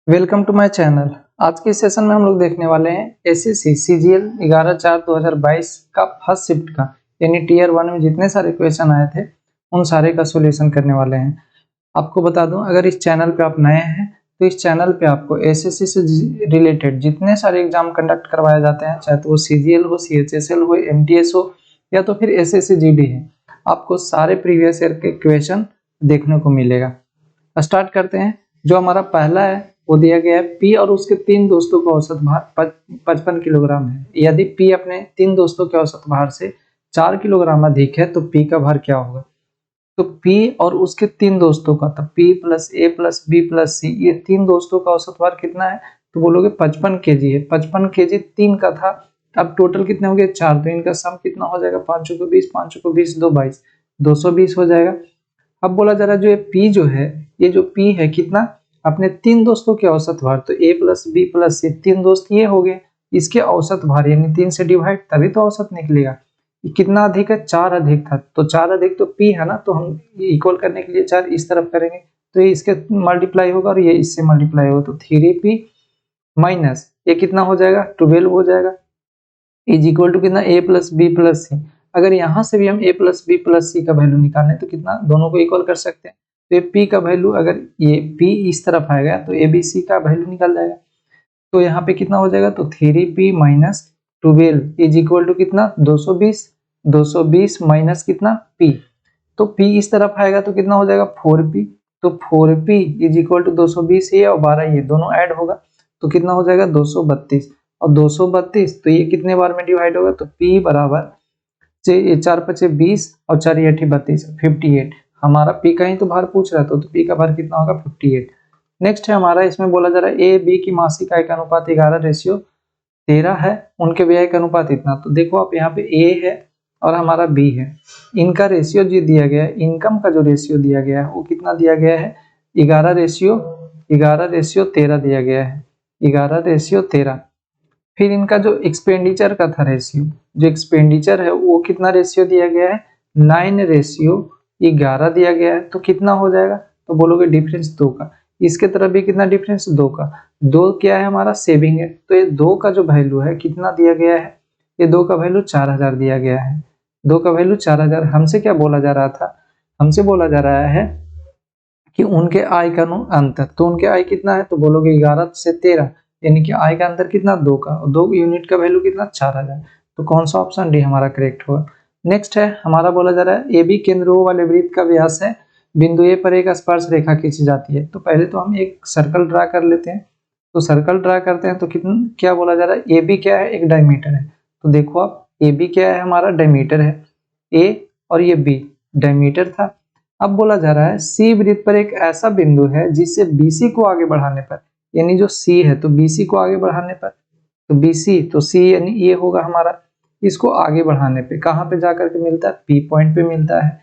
Welcome to my channel. आज के session में हम लोग देखने वाले हैं एसएससी सीजीएल 11/4/2022 का फर्स्ट शिफ्ट का यानी टीयर 1 में जितने सारे क्वेश्चन आए थे उन सारे का सॉल्यूशन करने वाले हैं। आपको बता दूं, अगर इस चैनल पे आप नए हैं तो इस चैनल पे आपको एसएससी से रिलेटेड जितने सारे एग्जाम कंडक्ट करवाए जाते हैं, चाहे तो वो सीजीएल हो, सीएचएसएल हो, एमटीएस हो या तो फिर एसएससी जीडी है, आपको सारे प्रीवियस ईयर के क्वेश्चन देखने को मिलेगा। स्टार्ट करते हैं। जो हमारा पहला है वो दिया गया है पी और उसके 3 दोस्तों का औसत भार 55 किलोग्राम है। यदि पी अपने 3 दोस्तों के औसत भार से 4 किलोग्राम अधिक है तो पी का भार क्या होगा। तो पी और उसके 3 दोस्तों का, तो पी प्लस ए प्लस बी प्लस सी, ये 3 दोस्तों का औसत भार कितना है तो बोलोगे 55 केजी है। 55 केजी 3 का था, अब टोटल कितने हो गए 4, तो इनका सम कितना हो जाएगा 5 को 20, 5 को 20, 2 22, 220 हो जाएगा। अब बोला जा रहा है जो ये पी जो है, ये जो पी है कितना, अपने 3 दोस्तों के औसत भार, तो ए प्लस बी प्लस सी 3 दोस्त ये हो गए, इसके औसत भार यानी 3 से डिवाइड तभी तो औसत निकलेगा। कितना अधिक है 4 अधिक था, तो 4 अधिक तो पी है ना, तो हम इक्वल करने के लिए 4 इस तरफ करेंगे तो ये इसके मल्टीप्लाई होगा और ये इससे मल्टीप्लाई होगा, तो 3p माइनस ये कितना हो जाएगा 12 हो जाएगा, इज इक्वल टू कितना a प्लस बी प्लस सी। अगर यहाँ से भी हम a प्लस बी प्लस सी का वैल्यू निकालें तो कितना, दोनों को इक्वल कर सकते हैं, तो ये p का वैल्यू, अगर ये p इस तरफ आएगा तो a b c का वैल्यू निकल जाएगा, तो यहाँ पे कितना हो जाएगा तो 3p minus 12 is equal to कितना 220, 220 माइनस कितना p, तो p इस तरफ आएगा तो कितना हो जाएगा 4p, तो 4p इज इक्वल टू 220 ये और 12 ये दोनों ऐड होगा तो कितना हो जाएगा 232, और 232 तो ये कितने बार में डिवाइड होगा, तो p बराबर 4 5 20 और 4 8 32, 58। हमारा p का ही तो भार पूछ रहा था, तो p का भार कितना होगा 58। नेक्स्ट है हमारा, इसमें बोला जा रहा है ए बी की मासिक आय का अनुपात 11:13 है, उनके व्यय का अनुपात इतना। तो देखो आप यहाँ पे ए है और हमारा बी है, इनका रेशियो जो दिया गया है, इनकम का जो रेशियो दिया गया है वो कितना दिया गया है 11:13 दिया गया है, 11:13। फिर इनका जो एक्सपेंडिचर का था रेशियो, जो एक्सपेंडिचर है वो कितना रेशियो दिया गया है 9:11 दिया गया है, तो कितना हो जाएगा तो बोलोगे डिफरेंस 2 का, इसके तरफ भी कितना डिफरेंस 2 का, 2 क्या है हमारा सेविंग है, तो ये 2 का जो वैल्यू है कितना दिया गया है, ये 2 का वैल्यू 4000 दिया गया है, 2 का वैल्यू 4000। हमसे क्या बोला जा रहा था, हमसे बोला जा रहा है कि उनके आय का अंतर, तो उनके आय कितना है तो बोलोगे 11 से 13 यानी कि आय का अंतर कितना 2 का, और 2 यूनिट का वैल्यू कितना 4000, तो कौन सा ऑप्शन डी हमारा करेक्ट होगा। नेक्स्ट है हमारा, बोला जा रहा है ए बी केंद्रों वाले वृत्त का व्यास है, बिंदु ए पर एक स्पर्श रेखा खींची जाती है। तो पहले तो हम एक सर्कल ड्रा कर लेते हैं, तो सर्कल ड्रा करते हैं तो कितना क्या बोला जा रहा है, ए बी क्या है एक डायमीटर है, तो देखो आप ए बी क्या है हमारा डायमीटर है, ए और ये बी डायमीटर था। अब बोला जा रहा है सी वृत्त पर एक ऐसा बिंदु है जिससे बीसी को आगे बढ़ाने पर, यानी जो सी है तो बीसी को आगे बढ़ाने पर, तो बीसी तो सी यानी ये होगा हमारा, इसको आगे बढ़ाने पे कहाँ पे जाकर के मिलता है पी पॉइंट पे मिलता है,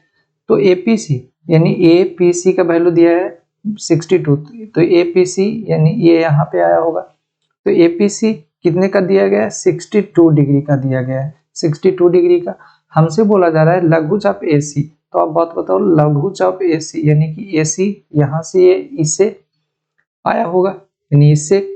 तो एपीसी यानी एपीसी का वैल्यू दिया है 62, तो एपीसी यानी ये यहाँ पे आया होगा, तो एपीसी कितने का दिया गया है 62 डिग्री का दिया गया है, 62 डिग्री का। हमसे बोला जा रहा है लघु चाप एसी, तो आप बात बताओ लघु चाप एसी यानी कि एसी यहाँ से ये इससे आया होगा, यानी इससे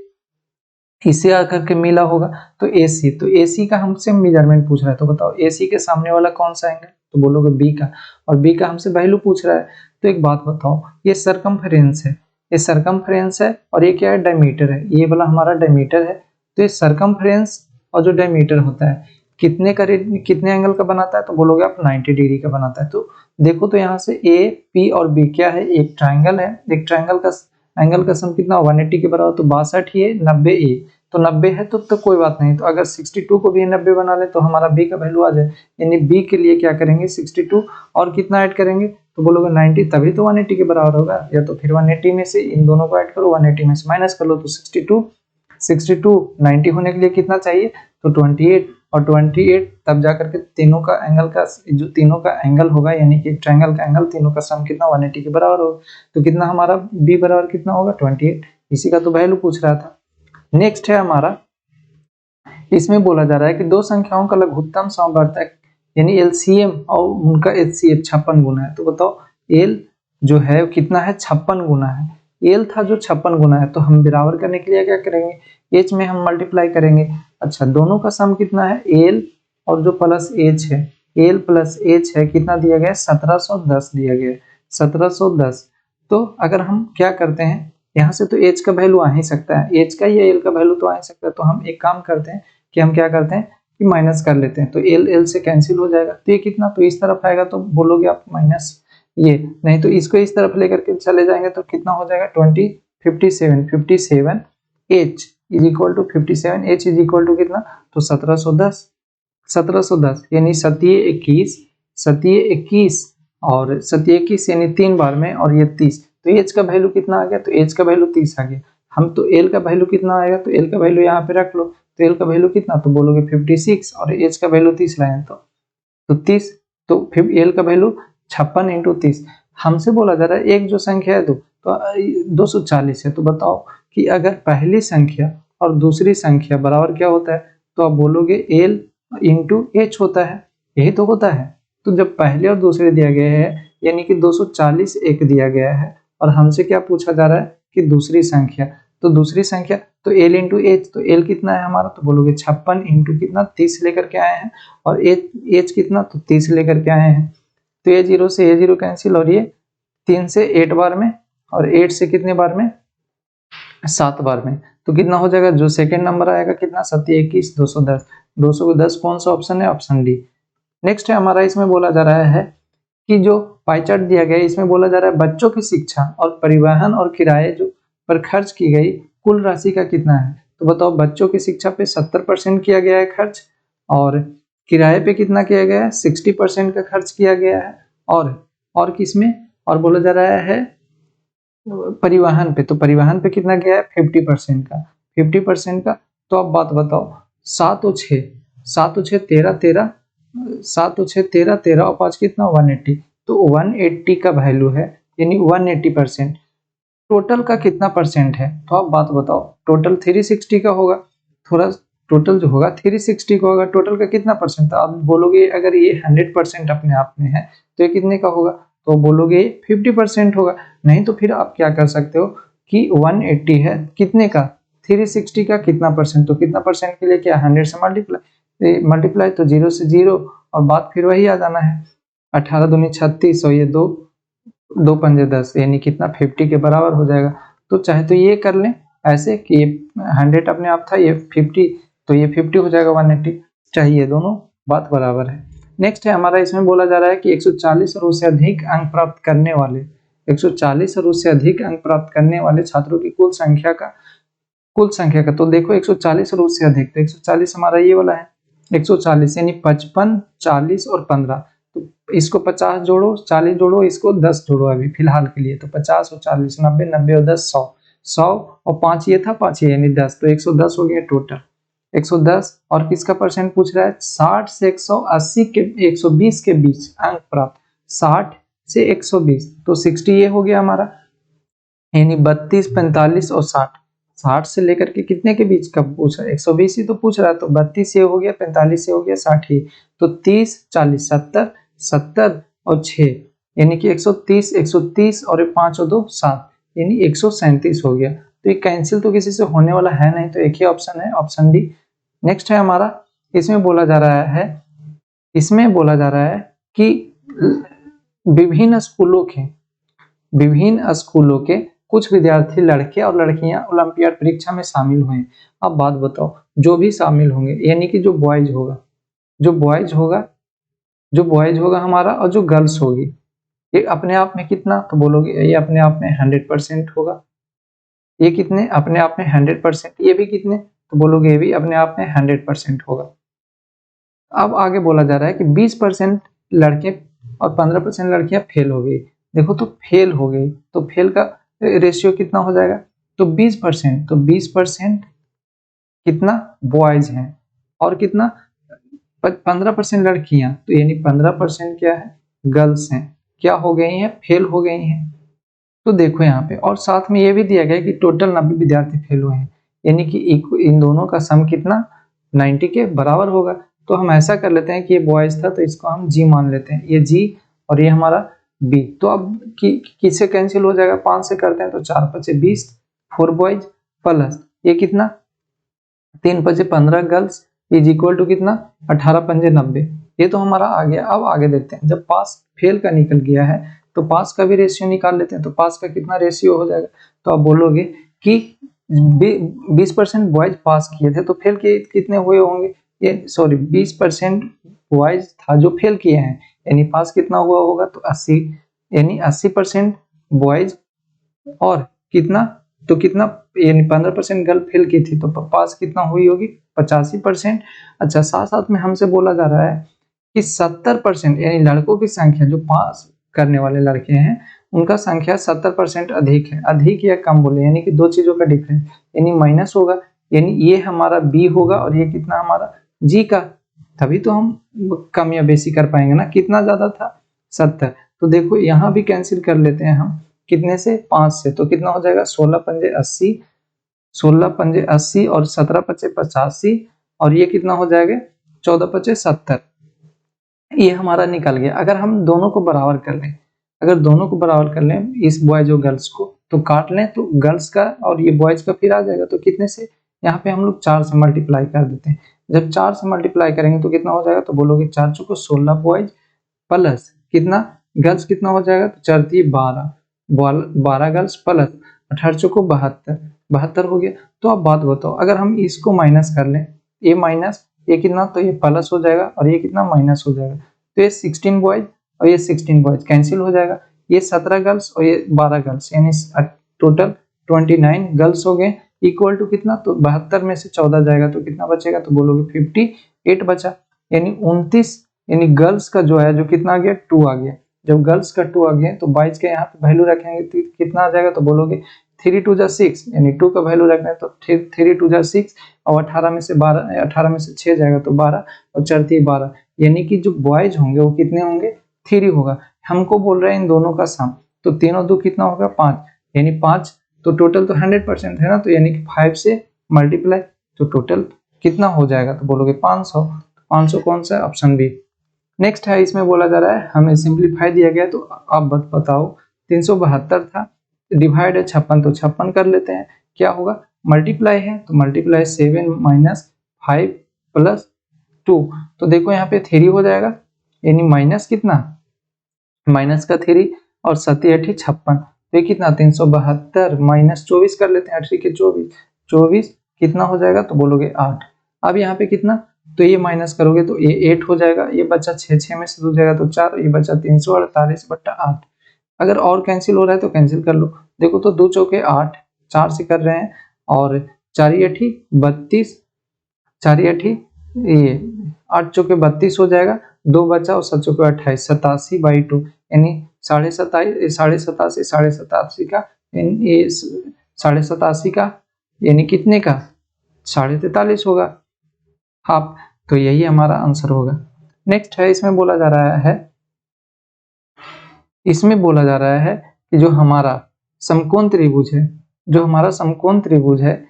आकर के मिला होगा, तो एसी, तो एसी का हमसे मेजरमेंट पूछ रहा है, तो बताओ एसी के सामने वाला कौन सा एंगल, तो बोलोगे बी का, और बी का हमसे वैल्यू पूछ रहा है। तो एक बात बताओ, ये सरकमफ्रेंस है, ये सरकमफ्रेंस है और ये क्या है डायमीटर है, ये वाला हमारा डायमीटर है, तो ये सरकमफ्रेंस और जो डायमीटर होता है कितने का कितने एंगल का बनाता है, तो बोलोगे आप 90 डिग्री का बनाता है। तो देखो तो यहाँ से ए पी और बी क्या है, एक ट्राइंगल है, एक ट्राइंगल का एंगल का सम कितना 180 के बराबर, तो 62 ये 90 ए, तो 90 है तो कोई बात नहीं, तो अगर 62 को भी 90 बना ले तो हमारा बी का वैल्यू आ जाए, यानी बी के लिए क्या करेंगे 62 और कितना ऐड करेंगे, तो बोलोगे 90, तभी तो 180 के बराबर होगा, या तो फिर 180 में से इन दोनों को ऐड करो, 180 में से माइनस कर लो, तो 62 90 होने के लिए कितना चाहिए तो 28, और 28 तब जाकर के तीनों का एंगल का जो तीनों का एंगल होगा यानी कि ट्रायंगल का एंगल तीनों का सम कितना 180 के बराबर होगा, तो कितना हमारा बी बराबर कितना होगा 28, इसी का तो वैल्यू पूछ रहा था। नेक्स्ट है हमारा, इसमें बोला जा रहा है कि दो संख्याओं का लघुत्तम समवर्तक यानी एलसीएम और उनका एचसीएफ 56 गुना है, तो बताओ एल जो है कितना है 56 गुना है, एल था जो 56 गुना है, तो हम बराबर करने के लिए क्या करेंगे, एच में हम मल्टीप्लाई करेंगे। अच्छा, दोनों का सम कितना है, एल और जो प्लस एच है, एल प्लस एच है, कितना दिया गया है, 1710 दिया गया है, 1710। तो अगर हम क्या करते हैं, यहाँ से तो एच का वैल्यू आ ही सकता है, एच का या एल का वैल्यू तो आ ही सकता है, तो हम एक काम करते हैं कि हम क्या करते हैं कि माइनस कर लेते हैं, तो एल एल से कैंसिल हो जाएगा, तो ये कितना, तो इस तरफ आएगा, तो बोलोगे आप माइनस ये, नहीं तो इसको इस तरफ लेकर के चले जाएंगे तो कितना हो जाएगा, 57 H is equal to 57 H is equal to कितना, तो 1710 यानी 27 और 27 यानी 3 बार में, और ये 30, तो एच का वैल्यू कितना आ गया, तो एच का वैल्यू 30 आ गया। हम तो एल का वैल्यू कितना आएगा, तो एल का वैल्यू यहाँ पे रख लो, तो एल का वैल्यू कितना, तो बोलोगे 56 और एच का वैल्यू 30 लाए तो 30, तो फिर एल का वैल्यू 56 इंटू 30। हमसे बोला जा रहा है एक जो संख्या है तो 240 है, तो बताओ कि अगर पहली संख्या और दूसरी संख्या बराबर क्या होता है, तो आप बोलोगे एल इंटू एच होता है, यही तो होता है। तो जब पहले और दूसरे दिया गया है यानी कि 240 एक दिया गया है, और हमसे क्या पूछा जा रहा है कि दूसरी संख्या, तो दूसरी संख्या तो एल इंटू एच, तो एल कितना है हमारा, तो बोलोगे 56 इंटू कितना 30 लेकर के आए हैं, और एच कितना, तो 30 लेकर के आए हैं, तो ये 0 से ये 0 कैंसिल, और ये 3 से 8 बार में, और 8 से कितने बार में, 7 बार में, तो कितना हो जाएगा, जो सेकंड नंबर आएगा कितना, 27 210, 210 कौन सा ऑप्शन है, ऑप्शन डी। नेक्स्ट है हमारा, इसमें बोला जा रहा है कि जो पाई चार्ट दिया गया है इसमें बोला जा रहा है बच्चों की शिक्षा और परिवहन और किराए जो पर खर्च की गई कुल राशि का कितना है, तो बताओ बच्चों की शिक्षा पे 70% किया गया है खर्च, और किराए पे कितना किया गया है, 60% का खर्च किया गया है, और किसमें, और बोला जा रहा है परिवहन पे, तो परिवहन पे कितना गया है, 50% का, 50% का। तो अब बात बताओ, 7 और 6 13 7 और 6 13 और 5 कितना, 180, तो 180 का वैल्यू है, यानी 180%। टोटल का कितना परसेंट है, तो आप बात बताओ, टोटल 360 का होगा, थोड़ा टोटल जो होगा 360 का होगा, टोटल का कितना परसेंट था, आप बोलोगे अगर ये 100% अपने आप में है तो ये कितने का होगा, तो बोलोगे 50% होगा। नहीं तो फिर आप क्या कर सकते हो कि 180 है कितने का, 360 का कितना परसेंट, तो कितना परसेंट के लिए क्या 100 से मल्टीप्लाई, तो 0 से 0, और बात फिर वही आ जाना है, 18 दूनी 36 और ये 2 पंजे 10, यानी कितना 50 के बराबर हो जाएगा। तो चाहे तो ये कर लें ऐसे कि ये 100 अपने आप था, ये 50, तो ये 50 हो जाएगा 180, चाहिए दोनों बात बराबर है। नेक्स्ट है हमारा, इसमें बोला जा रहा है कि 140 और उससे अधिक अंक प्राप्त करने वाले 140 और उससे अधिक अंक प्राप्त करने वाले छात्रों की कुल संख्या का, तो देखो 140 और उससे अधिक, तो 140 हमारा ये वाला है, 140 यानी 55 40 और 15, तो इसको 50 जोड़ो, 40 जोड़ो, इसको 10 जोड़ो अभी फिलहाल के लिए, तो 50 और 40 90 90 और 10 100 और 5 ये था, 5 ये यानी 10, तो 110 हो गया टोटल 110। और किसका परसेंट पूछ रहा है, 60 से 180 के 120 के बीच अंक प्राप्त, 60 से 120, तो 60 ये हो गया हमारा, यानी 32 45 और 60 से लेकर के कितने के बीच का पूछ रहा है, 120 ही तो पूछ रहा है, तो 32 ये हो गया, 45 ये हो गया, 60 ही, तो 30 40 70 और 6 यानी कि 130 और 5 और 2 7 यानी 137 हो गया। तो ये कैंसिल तो किसी से होने वाला है नहीं, तो एक ही ऑप्शन है, ऑप्शन डी। नेक्स्ट है हमारा, इसमें बोला जा रहा है कि विभिन्न स्कूलों के कुछ विद्यार्थी लड़के और लड़कियां ओलंपियाड परीक्षा में शामिल हुए। अब बात बताओ, जो भी शामिल होंगे यानी कि जो बॉयज होगा हमारा, और जो गर्ल्स होगी, ये अपने आप में कितना, तो बोलोगे ये अपने आप में 100% होगा, ये कितने अपने आप में 100%, ये भी कितने, तो बोलोगे ये भी अपने आप में 100% होगा। अब आगे बोला जा रहा है कि 20% लड़के और 15% लड़कियां फेल हो गई। देखो तो फेल हो गई, तो फेल का रेशियो कितना हो जाएगा, तो 20% कितना बॉयज हैं, और कितना 15% लड़कियां, तो यानी 15% क्या है, गर्ल्स हैं, क्या हो गई हैं, फेल हो गई हैं। तो देखो यहाँ पे, और साथ में ये भी दिया गया कि टोटल 90 विद्यार्थी फेल हुए हैं, यानी कि इन दोनों का सम कितना 90 के बराबर होगा। तो हम ऐसा कर लेते हैं कि ये बॉयज था, तो इसको हम जी मान लेते हैं, ये जी और ये हमारा बी। तो अब किससे कैंसिल हो जाएगा, 5 से करते हैं तो 4 5 20, 4 बॉयज प्लस ये कितना 3 5 15 गर्ल्स इज इक्वल टू कितना 18 5 90। ये तो हमारा आ गया। अब आगे देखते हैं, जब पास फेल का निकल गया है तो पास का भी रेशियो निकाल लेते हैं। तो पास का कितना रेशियो हो जाएगा, तो आप बोलोगे कि 20% बॉयज पास किए थे तो फेल के कितने हुए होंगे, ये सॉरी 20% बॉयज था जो फेल किए हैं, यानी पास कितना हुआ होगा तो 80, यानी 80% बॉयज और कितना तो कितना यानी 15% गर्ल फेल की थी तो पास कितना हुई होगी 85%। अच्छा, साथ साथ में हमसे बोला जा रहा है कि 70% यानी लड़कों की संख्या जो पास करने वाले लड़के हैं उनका संख्या 70% अधिक है। अधिक या कम बोले यानी कि दो चीजों का डिफरेंस, यानी माइनस होगा, यानी ये हमारा बी होगा और ये कितना हमारा जी का, तभी तो हम कम या बेसी कर पाएंगे ना। कितना ज्यादा था 70, तो देखो यहाँ भी कैंसिल कर लेते हैं हम, कितने से 5 से, तो कितना हो जाएगा 16 पंजे 80, 16 पंजे 80 और 17 पचे 85 और ये कितना हो जाएगा 14 पचे 70। ये हमारा निकल गया। अगर हम दोनों को बराबर कर लें, अगर दोनों को बराबर कर लें इस बॉयज और गर्ल्स को, तो काट लें तो गर्ल्स का और ये बॉयज का फिर आ जाएगा। तो कितने से, यहाँ पे हम लोग 4 से मल्टीप्लाई कर देते हैं। जब 4 से मल्टीप्लाई करेंगे तो कितना हो जाएगा, तो बोलोगे 4 चौको 16 बॉयज प्लस कितना गर्ल्स कितना हो जाएगा, तो 4 3 12, 12 गर्ल्स प्लस 18 चौको 72, 72 हो गया। तो अब बात बताओ, अगर हम इसको माइनस कर लें, ये माइनस ये कितना, तो ये प्लस हो जाएगा और ये कितना माइनस हो जाएगा। तो ये 16 बॉयज और ये 16 बॉयज कैंसिल हो जाएगा। ये 17 गर्ल्स और ये 12 गर्ल्स यानी टोटल 29 गर्ल्स हो गए, इक्वल टू कितना, तो 72 में से 14 जाएगा तो कितना बचेगा, तो बोलोगे 58 बचा, यानी 29, यानी गर्ल्स का जो है जो कितना आ गया 2 आ गया। जब गर्ल्स का 2 आ गया तो बॉयज के यहाँ पे वैल्यू रखेंगे तो कितना आ जाएगा, तो बोलोगे 3 2 जा 6, यानी 2 का वैल्यू रखना है तो 3 2 जा 6 और 18 में से 12, 18 में से 6 जाएगा तो 12 और 4 3 12, यानी कि जो बॉयज होंगे वो कितने होंगे 3 होगा। हमको बोल रहे हैं इन दोनों का सम, तो 3 और 2 कितना होगा 5, यानी 5, तो टोटल तो 100% है ना, तो यानी कि 5 से मल्टीप्लाई, तो टोटल कितना हो जाएगा, तो बोलोगे 500। 500 कौन सा है, ऑप्शन बी। नेक्स्ट है, इसमें बोला जा रहा है हमें सिंप्लीफाई दिया गया, तो आप बताओ 372 था, डिवाइड है 56, तो 56 कर लेते हैं, क्या होगा मल्टीप्लाई है तो मल्टीप्लाई 7 माइनस 5 प्लस 2, तो देखो यहाँ पे 3 हो जाएगा, यानी माइनस कितना माइनस का 3 और 7 8 56, तो ये कितना 372 माइनस 24 कर लेते हैं, 8 के 24, 24 कितना हो जाएगा, तो बोलोगे 8। अब यहाँ पे कितना, तो ये माइनस करोगे तो ये 8 हो जाएगा, ये बचा 6, 6 में से 2 जाएगा तो 4, ये बचा 348/8। अगर और कैंसिल हो रहा है तो कैंसिल कर लो, देखो तो 2 चौके 8, 4 से कर रहे हैं और 4 8 32, 4 8 ये 8 चौके 32 हो जाएगा, 2 बचा और 7 चौके 28, 87/2, यानी 87.5 87 का ये 87 का यानी कितने का 43.5 होगा हाफ, तो यही हमारा आंसर होगा। नेक्स्ट है, इसमें बोला जा रहा है, इसमें बोला जा रहा है कि जो हमारा समकोण त्रिभुज है, जो हमारा समकोण त्रिभुज है,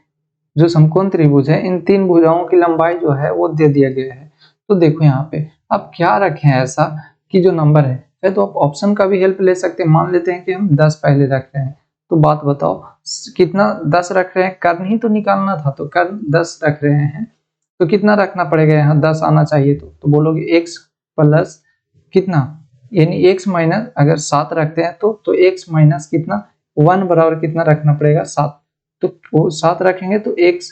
जो समकोण त्रिभुज है, इन 3 भुजाओं की लंबाई जो है वो दे दिया गया है। तो देखो यहाँ पे अब क्या रखें ऐसा कि जो नंबर है, तो आप ऑप्शन का भी हेल्प ले सकते हैं। मान लेते हैं कि हम 10 पहले रख रहे हैं, तो बात बताओ कितना 10 रख रहे हैं, कर्ण ही तो निकालना था, तो कर्ण 10 रख रहे हैं तो कितना रखना पड़ेगा, यहाँ 10 आना चाहिए, तो बोलोगे x प्लस कितना, यानी x माइनस अगर 7 रखते हैं तो x माइनस कितना 1 बराबर कितना रखना पड़ेगा 7, तो वो 7 रखेंगे तो x,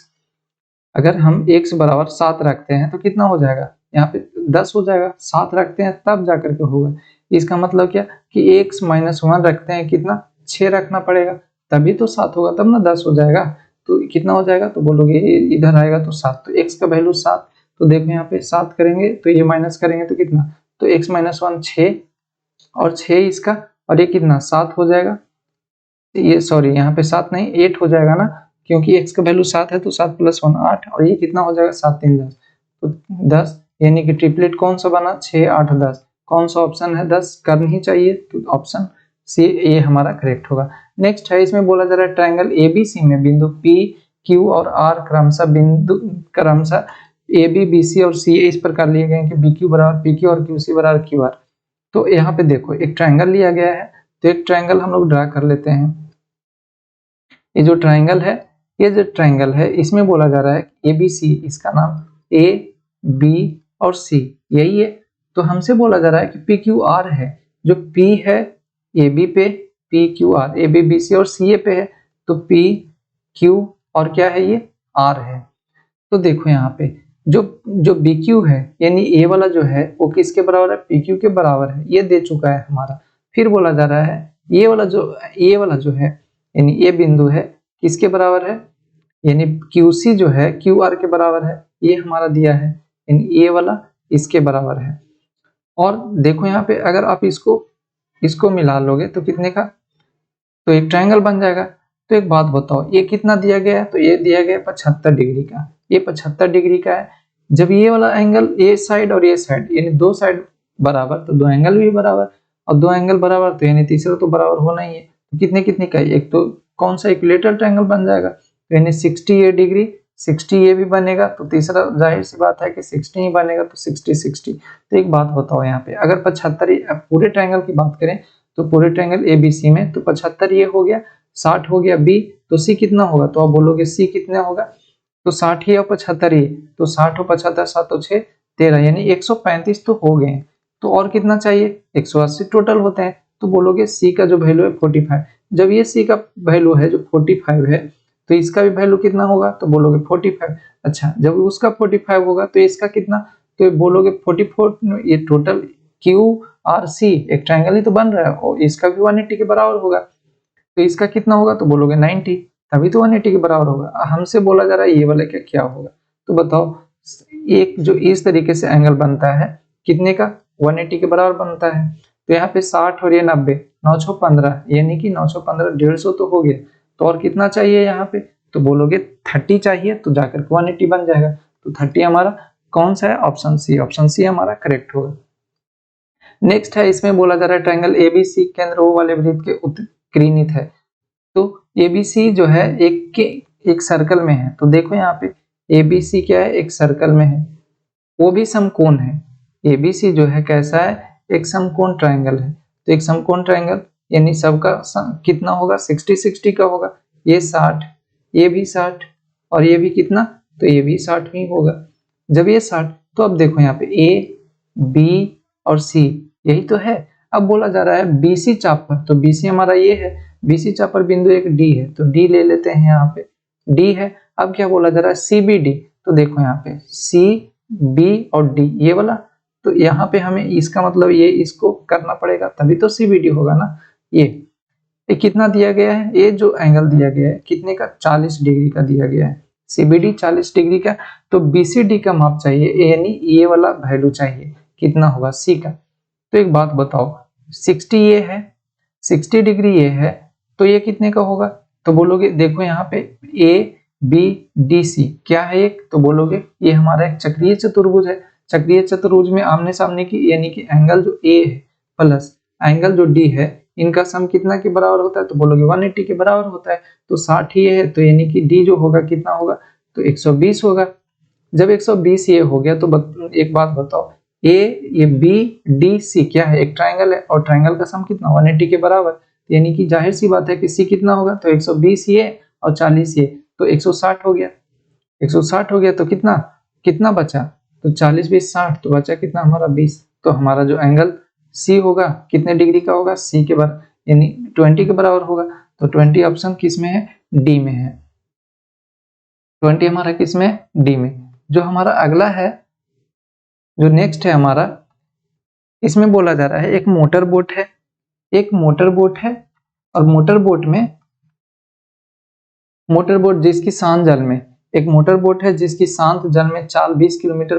अगर हम x बराबर 7 रखते हैं तो कितना हो जाएगा, यहाँ पे 10 हो जाएगा, 7 रखते हैं तब जाकर के होगा। इसका मतलब क्या कि x माइनस 1 रखते हैं कितना 6 रखना पड़ेगा, तभी तो 7 होगा, तब ना 10 हो जाएगा, तो कितना हो जाएगा, तो बोलोगे इधर आएगा तो 7, तो x का वैल्यू 7, तो देखो यहाँ पे 7 करेंगे तो ये माइनस करेंगे तो कितना, तो x माइनस 1 6 और 6 इसका, और ये कितना 7 हो जाएगा, ये सॉरी यहाँ पे 7 नहीं 8 हो जाएगा ना, क्योंकि x का वैल्यू 7 है तो 7 प्लस 1 8, और ये कितना हो जाएगा 7 3 10, तो 10, यानी कि ट्रिपलेट कौन सा बना 6 8 10, कौन सा ऑप्शन है 10 करनी ही चाहिए, तो ऑप्शन सी ये हमारा करेक्ट होगा। नेक्स्ट है, इसमें बोला जा रहा है ट्रायंगल एबीसी में बिंदु P Q और R क्रमशः AB BC और CA इस प्रकार लिए गए हैं कि BQ बराबर PQ और QC बराबर QR। तो यहाँ पे देखो एक ट्रायंगल लिया गया है, तो एक ट्रायंगल हम लोग ड्रा कर लेते हैं। ये जो ट्रायंगल है, ये जो ट्रायंगल है इसमें बोला जा रहा है ABC, इसका नाम A, B और C यही है। तो हमसे बोला जा रहा है कि PQR है, जो P है AB पे, PQR AB BC और CA पे है, तो PQ और क्या है ये R है। तो देखो यहाँ पे जो जो BQ है यानी A वाला जो है वो किसके बराबर है, PQ के बराबर है, ये दे चुका है हमारा। फिर बोला जा रहा है ये वाला जो है यानी ये बिंदु है किसके बराबर है, यानी QC जो है QR के बराबर है, ये हमारा दिया है, यानी ये वाला इसके बराबर है। और देखो यहाँ पे अगर आप इसको मिला लोगे तो कितने का, तो एक ट्रायंगल बन जाएगा। तो एक बात बताओ ये कितना दिया गया है, तो ये दिया गया है 75 डिग्री का, ये 75 डिग्री का है। जब ये वाला एंगल ये साइड और ये साइड यानी दो साइड बराबर, तो दो एंगल भी बराबर, और दो एंगल बराबर तो यानी तीसरा तो बराबर होना ही है। तो कितने कितने का है, एक तो कौन सा इक्विलेटरल ट्रायंगल बन जाएगा, तो यानी 60 डिग्री 60 ये भी बनेगा, तो तीसरा जाहिर सी बात है कि 60 ही बनेगा, तो 60। तो एक बात बताओ यहाँ पे अगर 75 पूरे ट्रायंगल की बात करें तो पूरे ट्रायंगल ABC में तो 75 ये हो गया, 60 हो गया B, तो C कितना होगा, तो आप बोलोगे C कितना होगा, तो 60 ही और 75 ही, तो 60 और 75 7 और 6 13 यानी 135 तो हो गए। तो और कितना चाहिए, 180 टोटल होते हैं, तो बोलोगे C का जो वैल्यू है 45। जब ये C का वैल्यू है जो 45 है तो इसका भी वैल्यू कितना होगा, तो बोलोगे 45। अच्छा जब उसका 45 होगा तो इसका कितना, तो बोलोगे 44। ये टोटल QRC एक ट्रायंगल ही तो बन रहा है और इसका भी 180 के बराबर होगा, तो इसका कितना होगा, तो बोलोगे 90, तभी तो 180 के बराबर होगा। हमसे बोला जा रहा है ये वाला क्या होगा, तो बताओ एक जो इस तरीके से एंगल बनता है कितने का, 180 के बराबर बनता है। तो यहाँ पे 60 और ये 90, 915 यानी कि 915 150 तो हो गया। तो और कितना चाहिए यहाँ पे, तो बोलोगे 30 चाहिए, तो जाकर 180 बन जाएगा। तो 30 हमारा कौन सा है, ऑप्शन सी हमारा करेक्ट होगा। नेक्स्ट है इसमें बोला जा रहा है ट्रायंगल ABC केंद्र O वाले वृत्त के उत्कीर्णित है। तो ABC जो है एक सर्कल में है, तो देखो यहाँ पे ABC क्या है, एक सर्कल में है, वो भी समकोण है। ABC जो है कैसा है, एक समकोण ट्रायंगल है। तो एक समकोण ट्रायंगल यानी सबका कितना होगा, 60-60 का होगा, ये 60, ये भी 60 और ये भी कितना, तो ये भी 60 ही होगा। जब ये 60, तो अब देखो यहाँ पे A, B और C यही तो है। अब बोला जा रहा है BC चाप पर, तो BC हमारा ये है, BC चाप पर बिंदु एक D है, तो D ले लेते हैं, यहाँ पे D है। अब क्या बोला जा रहा है CBD, तो देखो यहाँ पे C, B और D ये वाला, तो यहाँ पे हमें इसका मतलब ये इसको करना पड़ेगा तभी तो CBD होगा ना। ये कितना दिया गया है, ये जो एंगल दिया गया है कितने का, 40 डिग्री का दिया गया है, CBD 40 डिग्री का। तो BCD का माप चाहिए यानी ये वाला वैल्यू चाहिए, कितना होगा C का। तो एक बात बताओ 60 ये है, 60 डिग्री ये है, तो ये कितने का होगा, तो बोलोगे देखो यहाँ पे ABDC क्या है एक, तो बोलोगे ये हमारा एक चक्रीय चतुर्भुज है। चक्रीय चतुर्भुज में आमने सामने की यानी कि एंगल जो A है प्लस एंगल जो D है इनका सम कितना के बराबर होता है, तो बोलोगे 180 के बराबर होता है। तो 60 ही है, तो यानी कि D जो होगा कितना होगा, तो 120 होगा। जब 120 ये हो गया तो एक बात बताओ ये BDC क्या है, एक ट्रायंगल है और ट्रायंगल का सम कितना 180 के बराबर, यानी कि जाहिर सी बात है कि C कितना होगा, तो 120 ये और 40 ये, तो 160 हो गया। 160 हो गया तो कितना कितना बचा, तो 40 20 60, तो बचा कितना हमारा 20। तो हमारा जो एंगल C होगा कितने डिग्री का होगा, C के बराबर यानी 20 के बराबर होगा। तो 20 ऑप्शन किस में है, D में है। 20 हमारा किस में है, D में। जो हमारा अगला है, जो नेक्स्ट है हमारा, इसमें बोला जा रहा है एक मोटर बोट है, एक मोटर बोट है और मोटर बोट जिसकी शांत जल में, एक मोटर बोट है जिसकी शांत जल में चाल 20 किलोमीटर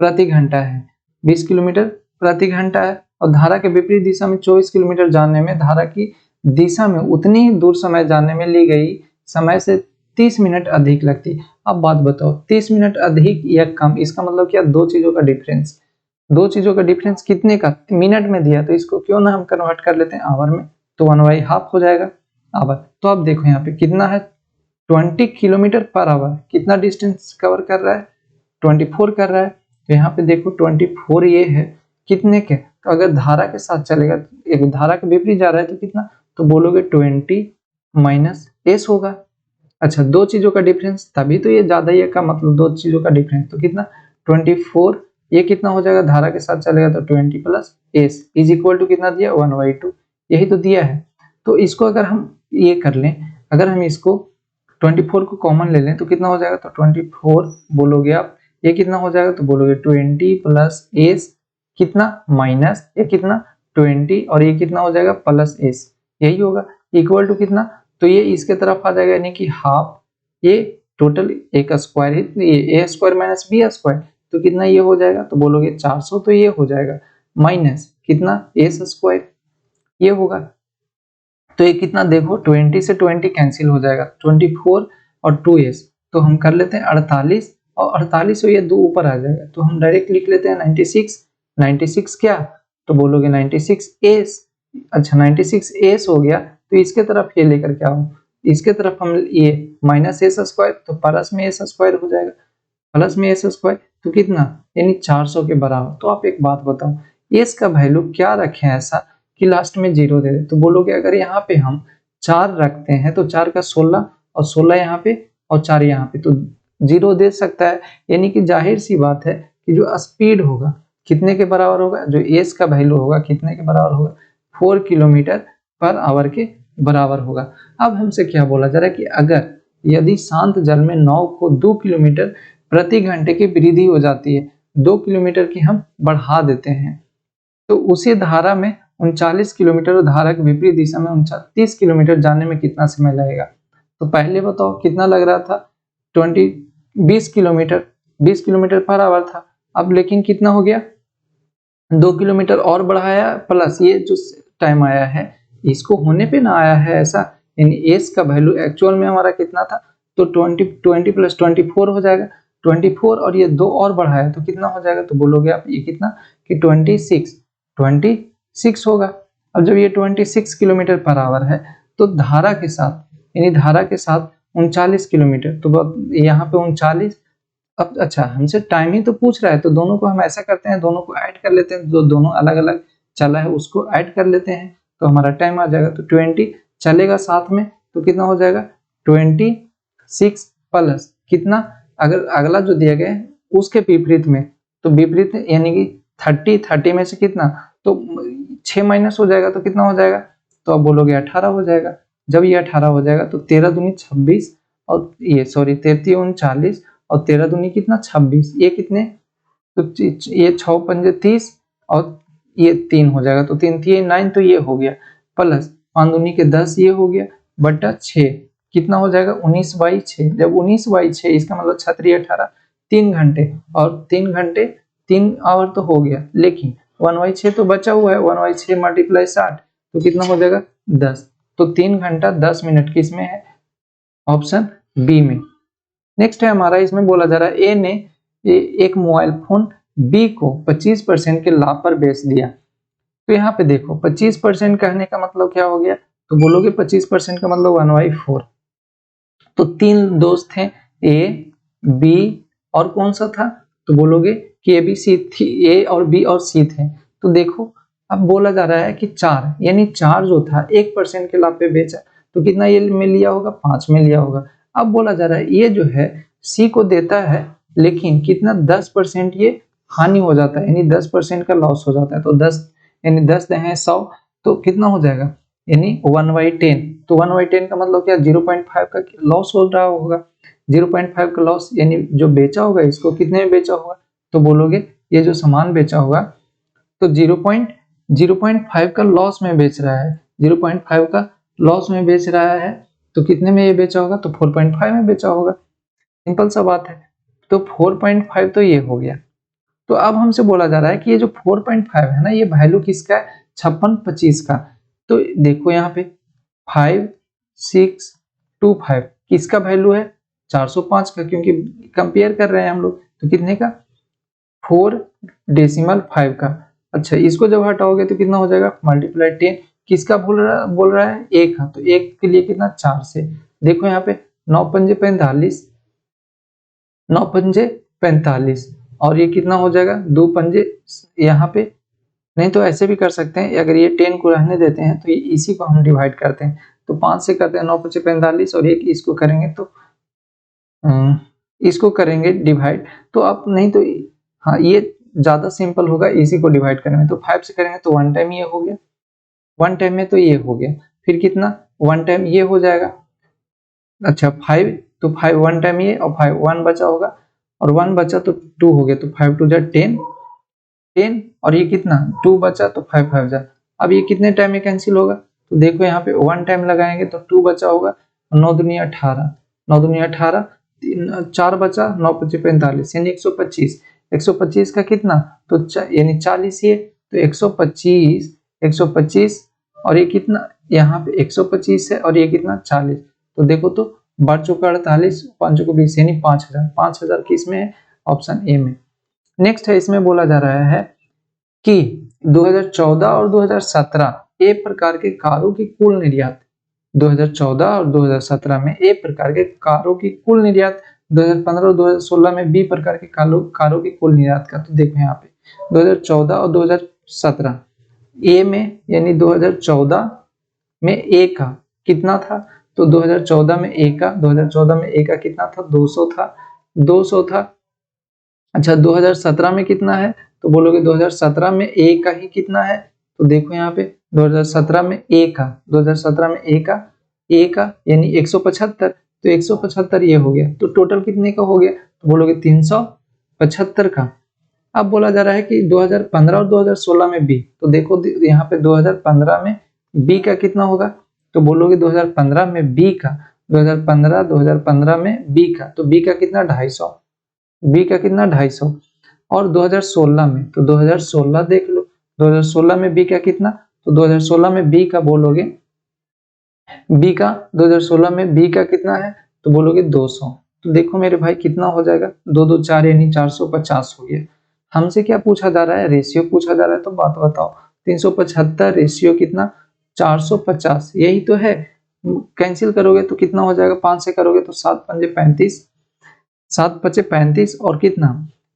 प्रति घंटा है, 20 किलोमीटर प्रति घंटा है, और धारा के विपरीत दिशा में 24 किलोमीटर जाने में धारा की दिशा में उतनी ही दूर समय जाने में ली गई समय से 30 मिनट अधिक लगती। अब बात बताओ 30 मिनट अधिक या कम, इसका मतलब क्या, दो चीजों का डिफरेंस, दो चीजों का डिफरेंस कितने का, मिनट में दिया, तो इसको क्यों ना हम कन्वर्ट कर लेते हैं आवर में, तो 1/2 हो जाएगा आवर। तो अब देखो यहाँ पे कितना है, 20 किलोमीटर पर आवर, कितना डिस्टेंस कवर कर रहा है, 24 कर रहा है। तो यहाँ पे देखो 24 ये है कितने के, तो अगर धारा के साथ चलेगा, एक धारा के विपरीत जा रहा है तो कितना, तो बोलोगे 20 माइनस एस होगा। अच्छा, दो चीजों का डिफरेंस, तभी तो ये ज्यादा ही है का मतलब दो चीजों का डिफरेंस, तो कितना 24, ये कितना हो जाएगा, धारा के साथ चलेगा तो 20 plus S is equal to कितना दिया 1/2, यही तो दिया है। तो इसको अगर हम ये कर लें, अगर हम इसको 24 को कॉमन ले लें तो कितना हो जाएगा, तो 24 बोलोगे आप, ये कितना हो जाएगा, तो बोलोगे 20 प्लस एस कितना माइनस ये कितना 20 और ये कितना हो जाएगा प्लस एस, यही होगा इक्वल टू कितना, तो ये इसके तरफ आ जाएगा यानी कि हाफ, ये टोटल ए का स्क्वायर है, ये ए स्क्वायर माइनस बी स्क्वायर, तो कितना ये हो जाएगा, तो बोलोगे 400, तो ये हो जाएगा माइनस कितना एस स्क्वायर, ये होगा। तो ये कितना देखो 20 से 20 कैंसिल हो जाएगा, 24 और 2s, तो हम कर लेते हैं 48 और 48 से ये दो ऊपर आ जाएगा, तो हम डायरेक्ट लिख लेते हैं 96, 96 क्या, तो बोलोगे 96s। अच्छा 96s हो गया, तो इसके तरफ ये लेकर के आओ, इसके तरफ हम ये माइनस एस स्क्वायर, तो प्लस में एस स्क्वायर हो जाएगा, प्लस में एस स्क्वायर तो कितना यानी 400 के बराबर। तो आप एक बात बताओ, एस का वैल्यू क्या रखें ऐसा कि लास्ट में 0 दे दे, तो बोलोगे अगर यहाँ पे हम 4 रखते हैं तो 4 का 16 और 16 यहाँ पे और 4 यहाँ पे, तो 0 दे सकता है, यानी कि जाहिर सी बात है कि जो स्पीड होगा कितने के बराबर होगा, जो एस का वैल्यू होगा कितने के बराबर होगा, 4 किलोमीटर पर आवर के बराबर होगा। अब हमसे क्या बोला जा रहा है कि अगर यदि शांत जल में नाव को 2 किलोमीटर प्रति घंटे की वृद्धि हो जाती है, 2 किलोमीटर की हम बढ़ा देते हैं, तो उसी धारा में 39 किलोमीटर और धारा के विपरीत दिशा में 29 किलोमीटर जाने में कितना समय लगेगा। तो पहले बताओ कितना लग रहा था, 20 किलोमीटर, 20 किलोमीटर पर आवर था, अब लेकिन कितना हो गया 2 किलोमीटर और बढ़ाया प्लस ये जो टाइम आया है इसको होने पे ना आया है ऐसा, यानी एस का वैल्यू एक्चुअल में हमारा कितना था, तो 20 प्लस 24 हो जाएगा, 24 और ये 2 और बढ़ाया तो कितना हो जाएगा, तो बोलोगे आप ये कितना कि 26 होगा। अब जब ये 26 किलोमीटर पर आवर है तो धारा के साथ यानी धारा के साथ 39 किलोमीटर, तो यहाँ पे 39, अब अच्छा हमसे टाइम ही तो पूछ रहा है, तो दोनों को हम ऐसा करते हैं, दोनों को ऐड कर लेते हैं, जो दोनों अलग अलग चला है उसको ऐड कर लेते हैं, तो हमारा टाइम आ जाएगा, तो 20 चलेगा साथ में तो कितना हो जाएगा 26 प्लस कितना, अगर अगला जो दिया गया है उसके विपरीत में, तो विपरीत यानी कि 30 में से कितना, तो 6 माइनस हो जाएगा तो कितना हो जाएगा, तो अब बोलोगे 18 हो जाएगा। जब ये 18 हो जाएगा तो 13 दूनी 26 और ये सॉरी 33 39 और 13 दूनी कितना 26, ये कितने, तो ये 6 पंजे 30 और ये 3 हो जाएगा, तो 3 3 9, तो ये हो गया प्लस 5 दूनी के 10, ये हो गया बटा 6 कितना हो जाएगा 19/6, जब 19/6 इसका मतलब 6 18 3 घंटे और 3 घंटे 3 आवर तो हो गया, लेकिन 1/6 तो बचा हुआ है, 1/6 मल्टीप्लाई 60 तो कितना हो जाएगा 10, तो 3 घंटा 10 मिनट किसमें है, ऑप्शन बी में। नेक्स्ट है हमारा, इसमें बोला जा रहा है ए ने एक मोबाइल फोन बी को 25% के लाभ पर बेच दिया। तो यहाँ पे देखो 25% कहने का मतलब क्या हो गया, तो बोलोगे 25% का मतलब 1/4, तो 3 दोस्त हैं ए बी और कौन सा था, तो बोलोगे कि ए बी सी थी, ए और बी और सी थे। तो देखो अब बोला जा रहा है कि 4 यानी 4 जो था 1% के लाभ पे बेचा, तो कितना ये में लिया होगा 5 में लिया होगा। अब बोला जा रहा है ये जो है सी को देता है, लेकिन कितना 10% ये हानि हो जाता है, यानी 10% का लॉस हो जाता है, तो 10 यानी 10 है 100, तो कितना हो जाएगा यानी 1/10, तो 1/10 का मतलब क्या 0.5 का लॉस हो रहा होगा, 0.5 का लॉस, यानी जो बेचा होगा इसको कितने में बेचा होगा, तो बोलोगे ये जो सामान बेचा होगा तो 0.5 का लॉस में बेच रहा है, 0.5 का लॉस में बेच रहा है, तो कितने में ये बेचा होगा, तो 4.5 में बेचा होगा, सिंपल सा बात है। तो 4.5 तो ये हो गया। तो अब हमसे बोला जा रहा है कि ये जो 4.5 है ना, ये वैल्यू किसका है 56 25 का, तो देखो यहाँ पे 5 6 2 5 किसका वैल्यू है 405 का, क्योंकि कंपेयर कर रहे हैं हम लोग, तो कितने का 4.5 का। अच्छा इसको जब हटाओगे तो कितना हो जाएगा मल्टीप्लाई 10, किसका बोल रहा है 1 का, तो 1 के लिए कितना 4 से, देखो यहाँ पे 9 पंजे 45, 9 पंजे 45 और ये कितना हो जाएगा 2 पंजे यहाँ पे नहीं तो ऐसे भी कर सकते हैं, अगर ये 10 को रहने देते हैं तो ये इसी को हम डिवाइड करते हैं, तो 5 से करते हैं 9 5 45 और एक इसको करेंगे तो इसको करेंगे डिवाइड, तो आप नहीं तो हाँ ये ज्यादा सिंपल होगा इसी को डिवाइड करने में, तो 5 से करेंगे तो 1 टाइम ये हो गया, 1 टाइम में तो ये हो गया, फिर कितना 1 टाइम ये हो जाएगा, अच्छा 5, तो 5 1 टाइम ये और 5 1 बचा होगा और 1 बचा तो 2 हो गया, तो 5 2 जा 10 10 और ये कितना 2 बचा तो 5 5 जा, अब ये कितने टाइम में कैंसिल होगा, तो देखो यहाँ पे 1 टाइम लगाएंगे तो 2 बचा होगा, 9 दूनी 18, 9 दूनी 18, 4 बचा, 9 पच्चीस 45 यानी 125, 125 का कितना तो यानी 40 ये, तो 125 125 और ये कितना यहाँ पे 125 है और ये कितना 40, तो देखो तो बढ़ चुका 48, 5 को 20 यानी 5000, 5000 किस में है, ऑप्शन ए में। नेक्स्ट है, इसमें बोला जा रहा है कि 2014 और 2017 ए प्रकार के कारों की कुल निर्यात, 2014 और 2017 में ए प्रकार के कारों की कुल निर्यात, 2015 और 2016 में बी प्रकार के कारों की कुल निर्यात का, तो देखो यहाँ पे 2014 और 2017 ए में यानी 2014 में ए का कितना था, तो 2014 में ए का, 2014 में ए का कितना था 200 था, 200 था। अच्छा 2017 में कितना है, तो बोलोगे 2017 में ए का ही कितना है, तो देखो यहाँ पे 2017 में ए का, 2017 में ए का यानी 175, तो 175 ये हो गया, तो टोटल कितने का हो गया, तो बोलोगे 375 का। अब बोला जा रहा है कि 2015 और 2016 में बी, तो देखो यहाँ पे 2015 में बी का कितना होगा, तो बोलोगे 2015 में बी का, 2015 में बी का, तो बी का कितना 250, बी का कितना 250 और 2016 में, तो 2016 देख लो 2016 में बी का कितना, तो 2016 में बी का बोलोगे, बी का 2016 में बी का कितना है, तो बोलोगे 200, तो देखो मेरे भाई कितना हो जाएगा 2 2 4 यानी 450 हो गया। हमसे क्या पूछा जा रहा है, रेशियो पूछा जा रहा है, तो बात बताओ 375 रेशियो कितना 450, यही तो है, कैंसिल करोगे तो कितना हो जाएगा, 5 से करोगे तो 7 पंजे 35, 7 पचे 35 और कितना